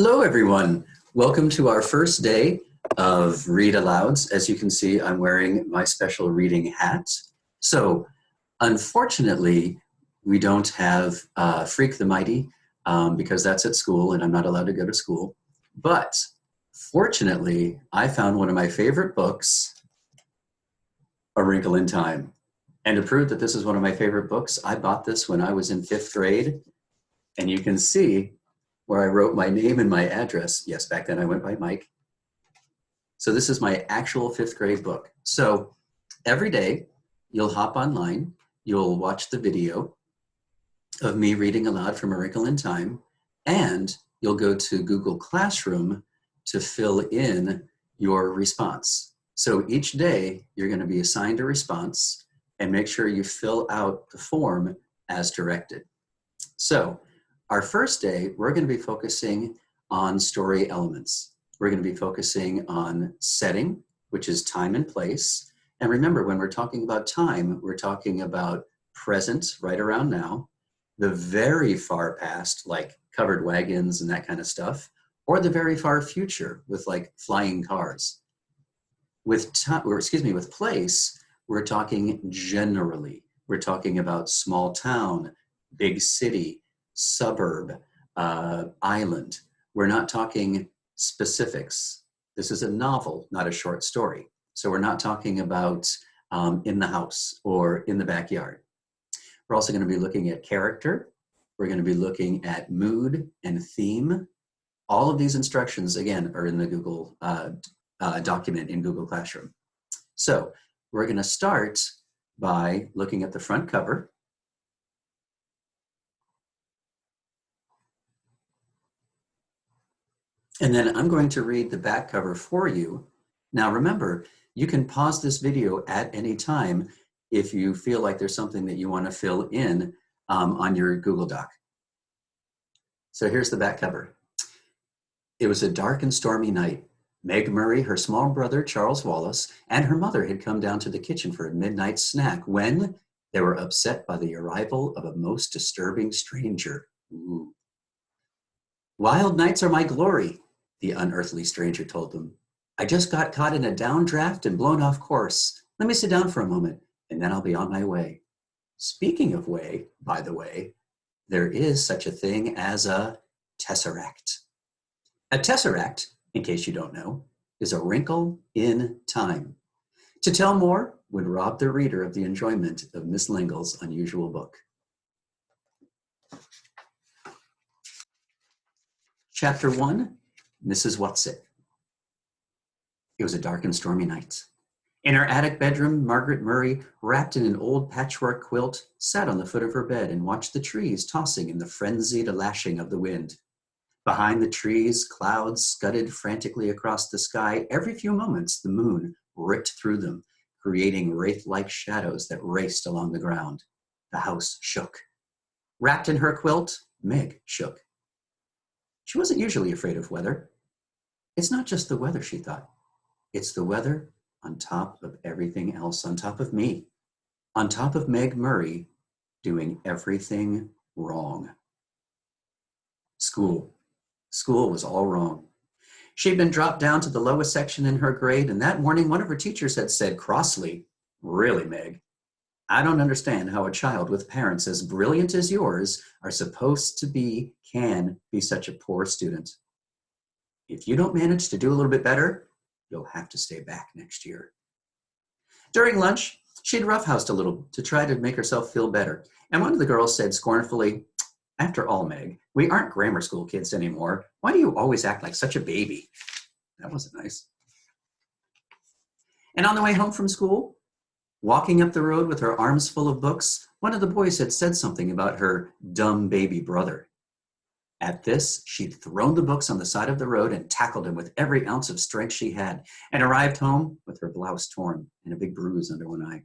Hello, everyone. Welcome to our first day of Read Alouds. As you can see, I'm wearing my special reading hat. So, unfortunately, we don't have Freak the Mighty because that's at school and I'm not allowed to go to school. But fortunately, I found one of my favorite books, A Wrinkle in Time. And to prove that this is one of my favorite books, I bought this when I was in 5th grade. And you can see where I wrote my name and my address. Yes, back then I went by Mike. So this is my actual 5th grade book. So every day you'll hop online, you'll watch the video of me reading aloud from A Wrinkle in Time, and you'll go to Google Classroom to fill in your response. So each day you're going to be assigned a response and make sure you fill out the form as directed. So our first day, we're going to be focusing on story elements. We're going to be focusing on setting, which is time and place. And remember, when we're talking about time, we're talking about present, right around now, the very far past, like covered wagons and that kind of stuff, or the very far future with like flying cars. With with place, we're talking generally. We're talking about small town, big city, suburb, island. We're not talking specifics. This is a novel, not a short story. So we're not talking about in the house or in the backyard. We're also going to be looking at character. We're going to be looking at mood and theme. All of these instructions, again, are in the Google document in Google Classroom. So we're going to start by looking at the front cover. And then I'm going to read the back cover for you. Now remember, you can pause this video at any time if you feel like there's something that you want to fill in on your Google Doc. So here's the back cover. It was a dark and stormy night. Meg Murray, her small brother, Charles Wallace, and her mother had come down to the kitchen for a midnight snack when they were upset by the arrival of a most disturbing stranger. Ooh. "Wild nights are my glory," the unearthly stranger told them. "I just got caught in a downdraft and blown off course. Let me sit down for a moment, and then I'll be on my way." Speaking of way, by the way, there is such a thing as a tesseract. A tesseract, in case you don't know, is a wrinkle in time. To tell more would rob the reader of the enjoyment of Miss Lingle's unusual book. Chapter 1, Mrs. Whatsit. It was a dark and stormy night. In her attic bedroom, Margaret Murray, wrapped in an old patchwork quilt, sat on the foot of her bed and watched the trees tossing in the frenzied lashing of the wind. Behind the trees, clouds scudded frantically across the sky. Every few moments, the moon ripped through them, creating wraith-like shadows that raced along the ground. The house shook. Wrapped in her quilt, Meg shook. She wasn't usually afraid of weather. It's not just the weather, she thought. It's the weather on top of everything else, on top of me, on top of Meg Murray doing everything wrong. School was all wrong. She'd been dropped down to the lowest section in her grade, and that morning one of her teachers had said crossly, "Really, Meg, I don't understand how a child with parents as brilliant as yours can be such a poor student. If you don't manage to do a little bit better, you'll have to stay back next year." During lunch, she'd roughhoused a little to try to make herself feel better, and one of the girls said scornfully, "After all, Meg, we aren't grammar school kids anymore. Why do you always act like such a baby?" That wasn't nice. And on the way home from school, walking up the road with her arms full of books, one of the boys had said something about her dumb baby brother. At this, she'd thrown the books on the side of the road and tackled him with every ounce of strength she had, and arrived home with her blouse torn and a big bruise under one eye.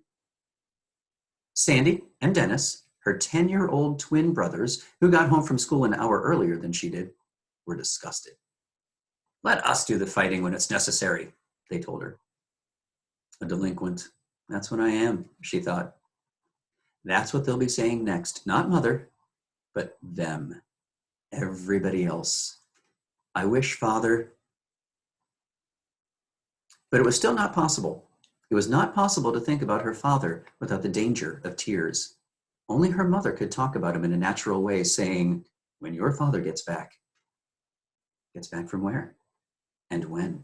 Sandy and Dennis, her 10-year-old twin brothers, who got home from school an hour earlier than she did, were disgusted. "Let us do the fighting when it's necessary," they told her. A delinquent. That's what I am, she thought. That's what they'll be saying next. Not mother, but them. Everybody else. I wish, Father. But it was still not possible. It was not possible to think about her father without the danger of tears. Only her mother could talk about him in a natural way, saying, when your father gets back. Gets back from where? And when?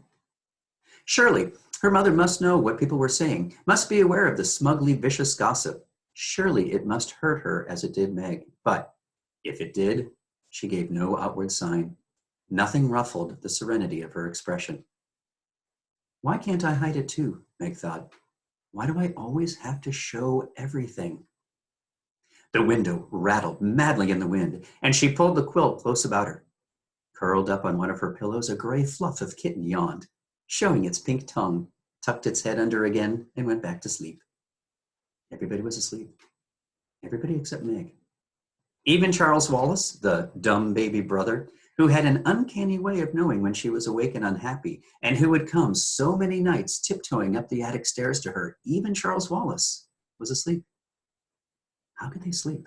Surely, her mother must know what people were saying, must be aware of the smugly vicious gossip. Surely it must hurt her as it did Meg. But if it did, she gave no outward sign. Nothing ruffled the serenity of her expression. Why can't I hide it too? Meg thought. Why do I always have to show everything? The window rattled madly in the wind, and she pulled the quilt close about her. Curled up on one of her pillows, a gray fluff of kitten yawned, showing its pink tongue, tucked its head under again, and went back to sleep. Everybody was asleep. Everybody except Meg. Even Charles Wallace, the dumb baby brother, who had an uncanny way of knowing when she was awake and unhappy, and who would come so many nights tiptoeing up the attic stairs to her, even Charles Wallace was asleep. How could they sleep?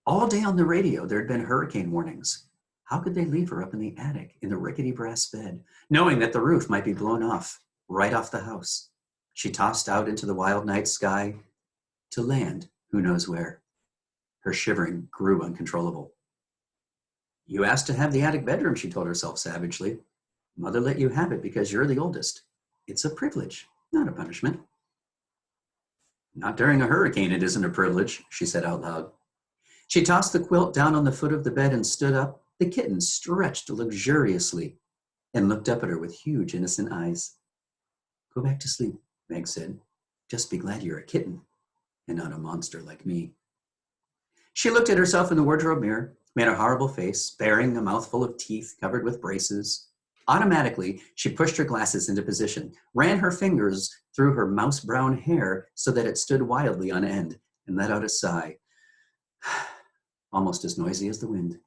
All day on the radio, there had been hurricane warnings. How could they leave her up in the attic in the rickety brass bed, knowing that the roof might be blown off, right off the house? She tossed out into the wild night sky to land who knows where. Her shivering grew uncontrollable. You asked to have the attic bedroom, she told herself savagely. Mother let you have it because you're the oldest. It's a privilege, not a punishment. Not during a hurricane, it isn't a privilege, she said out loud. She tossed the quilt down on the foot of the bed and stood up. The kitten stretched luxuriously and looked up at her with huge, innocent eyes. Go back to sleep, Meg said. Just be glad you're a kitten and not a monster like me. She looked at herself in the wardrobe mirror, made a horrible face, bearing a mouthful of teeth covered with braces. Automatically, she pushed her glasses into position, ran her fingers through her mouse brown hair so that it stood wildly on end, and let out a sigh, almost as noisy as the wind.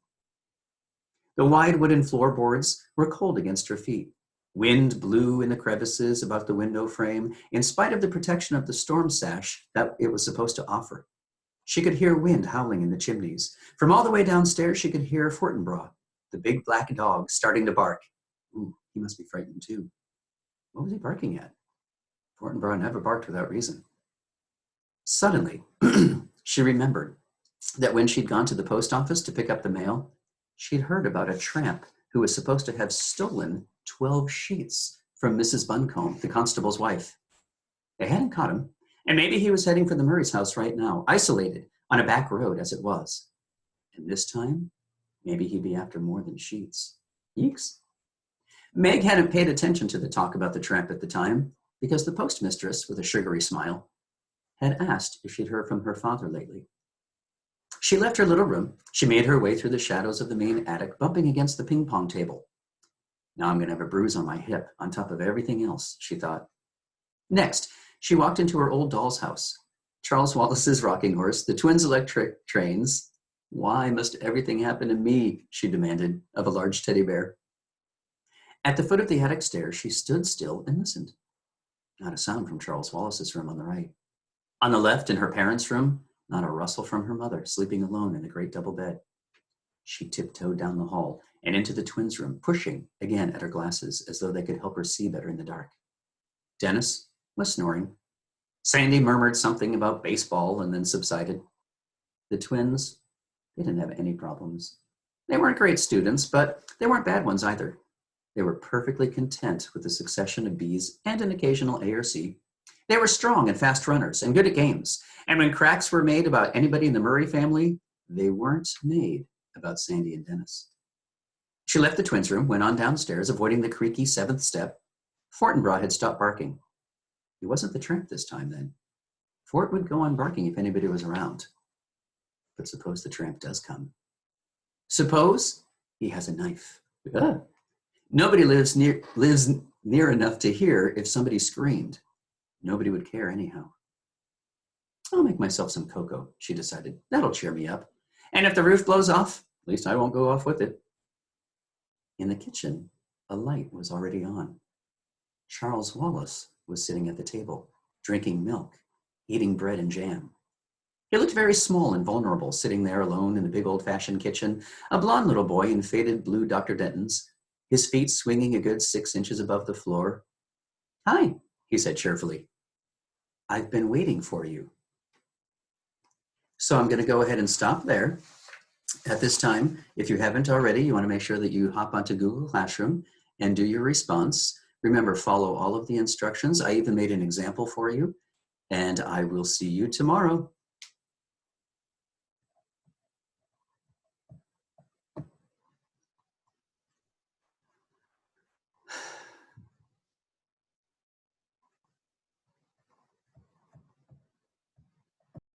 The wide wooden floorboards were cold against her feet. Wind blew in the crevices about the window frame, in spite of the protection of the storm sash that it was supposed to offer. She could hear wind howling in the chimneys. From all the way downstairs, she could hear Fortinbras, the big black dog, starting to bark. Ooh, he must be frightened too. What was he barking at? Fortinbras never barked without reason. Suddenly, she remembered that when she'd gone to the post office to pick up the mail, she'd heard about a tramp who was supposed to have stolen 12 sheets from Mrs. Buncombe, the constable's wife. They hadn't caught him, and maybe he was heading for the Murray's house right now, isolated on a back road as it was. And this time, maybe he'd be after more than sheets. Yeeks. Meg hadn't paid attention to the talk about the tramp at the time because the postmistress, with a sugary smile, had asked if she'd heard from her father lately. She left her little room. She made her way through the shadows of the main attic, bumping against the ping pong table. Now I'm going to have a bruise on my hip on top of everything else, she thought. Next, she walked into her old doll's house. Charles Wallace's rocking horse, the twins' electric trains. Why must everything happen to me, she demanded of a large teddy bear. At the foot of the attic stairs, she stood still and listened. Not a sound from Charles Wallace's room on the right. On the left, in her parents' room, not a rustle from her mother, sleeping alone in the great double bed. She tiptoed down the hall and into the twins' room, pushing again at her glasses as though they could help her see better in the dark. Dennis was snoring. Sandy murmured something about baseball and then subsided. The twins, they didn't have any problems. They weren't great students, but they weren't bad ones either. They were perfectly content with a succession of B's and an occasional A or C. They were strong and fast runners and good at games. And when cracks were made about anybody in the Murray family, they weren't made about Sandy and Dennis. She left the twins' room, went on downstairs, avoiding the creaky 7th step. Fortinbras had stopped barking. He wasn't the tramp this time, then. Fort would go on barking if anybody was around. But suppose the tramp does come. Suppose he has a knife. Nobody lives near enough to hear if somebody screamed. Nobody would care anyhow. I'll make myself some cocoa, she decided. That'll cheer me up. And if the roof blows off, at least I won't go off with it. In the kitchen, a light was already on. Charles Wallace was sitting at the table, drinking milk, eating bread and jam. He looked very small and vulnerable, sitting there alone in the big old-fashioned kitchen, a blond little boy in faded blue Dr. Dentons. his feet swinging a good 6 inches above the floor. "Hi," he said cheerfully. "I've been waiting for you." So I'm going to go ahead and stop there. At this time, if you haven't already, you want to make sure that you hop onto Google Classroom and do your response. Remember, follow all of the instructions. I even made an example for you, and I will see you tomorrow.